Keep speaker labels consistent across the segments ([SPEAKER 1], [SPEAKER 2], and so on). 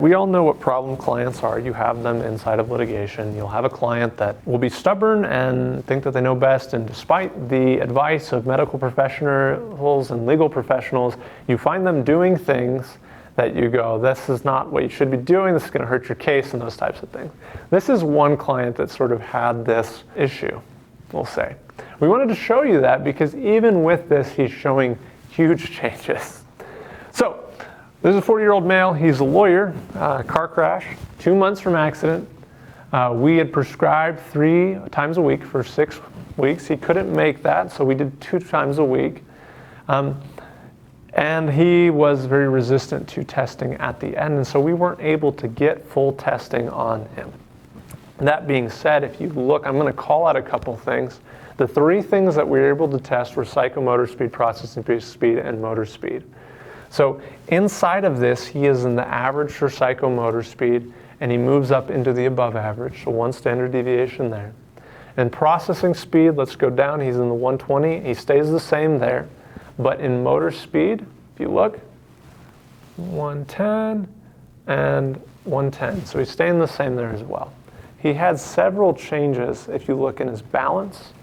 [SPEAKER 1] We all know what problem clients are. You have them inside of litigation. You'll have a client that will be stubborn and think that they know best, and despite the advice of medical professionals and legal professionals, you find them doing things that you go, this is not what you should be doing, this is going to hurt your case, and those types of things. This is one client that sort of had this issue, we'll say. We wanted to show you that because even with this, he's showing huge changes. So, this is a 40-year-old male. He's a lawyer, car crash, 2 months from accident. We had prescribed 3 times a week for 6 weeks. He couldn't make that, so we did 2 times a week. And he was very resistant to testing at the end, and so we weren't able to get full testing on him. That being said, if you look, I'm going to call out a couple things. The 3 things that we were able to test were psychomotor speed, processing speed, and motor speed. So inside of this, he is in the average for psychomotor speed, and he moves up into the above average, so 1 standard deviation there. And processing speed, let's go down, he's in the 120, he stays the same there. But in motor speed, if you look, 110 and 110, so he's staying the same there as well. He had several changes, if you look in his balance,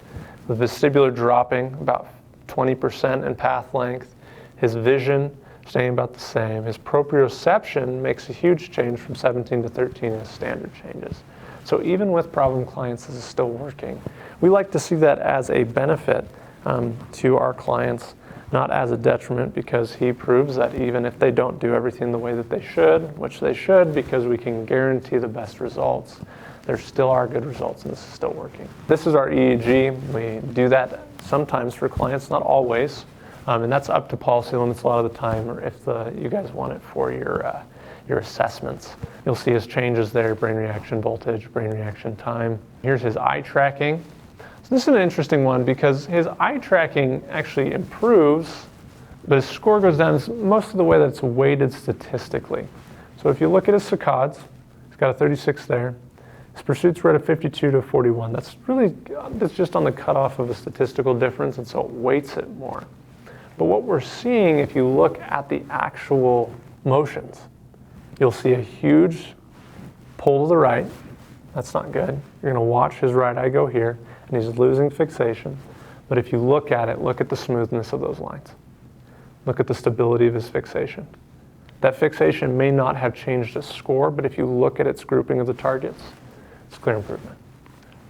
[SPEAKER 1] the vestibular dropping about 20% in path length, his vision staying about the same. His proprioception makes a huge change from 17 to 13 in his standard changes. So even with problem clients, this is still working. We like to see that as a benefit to our clients, not as a detriment, because he proves that even if they don't do everything the way that they should, which they should because we can guarantee the best results, there still are good results and this is still working. This is our EEG. We do that sometimes for clients, not always. And that's up to policy limits a lot of the time, or if you guys want it for your assessments. You'll see his changes there, brain reaction voltage, brain reaction time. Here's his eye tracking. So this is an interesting one because his eye tracking actually improves, but his score goes down most of the way that it's weighted statistically. So if you look at his saccades, he's got a 36 there. His pursuits were at a 52 to a 41. That's just on the cutoff of a statistical difference, and so it weights it more. But what we're seeing, if you look at the actual motions, you'll see a huge pull to the right. That's not good. You're going to watch his right eye go here, and he's losing fixation. But if you look at it, look at the smoothness of those lines. Look at the stability of his fixation. That fixation may not have changed his score, but if you look at its grouping of the targets, it's clear improvement.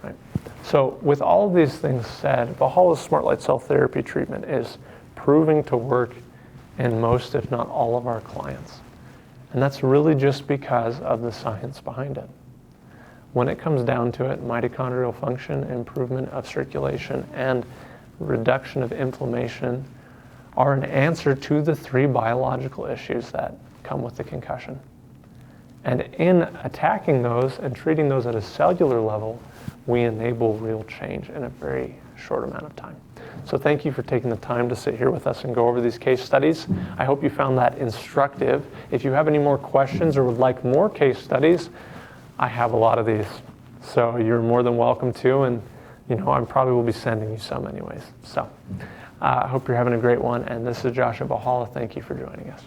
[SPEAKER 1] Right? So with all of these things said, Valhalla's smart light cell therapy treatment is proving to work in most, if not all, of our clients. And that's really just because of the science behind it. When it comes down to it, mitochondrial function, improvement of circulation, and reduction of inflammation are an answer to the 3 biological issues that come with the concussion. And in attacking those and treating those at a cellular level, we enable real change in a very short amount of time. So thank you for taking the time to sit here with us and go over these case studies. I hope you found that instructive. If you have any more questions or would like more case studies, I have a lot of these. So you're more than welcome to, and I probably will be sending you some anyways. So I hope you're having a great one, and this is Josh at Valhalla. Thank you for joining us.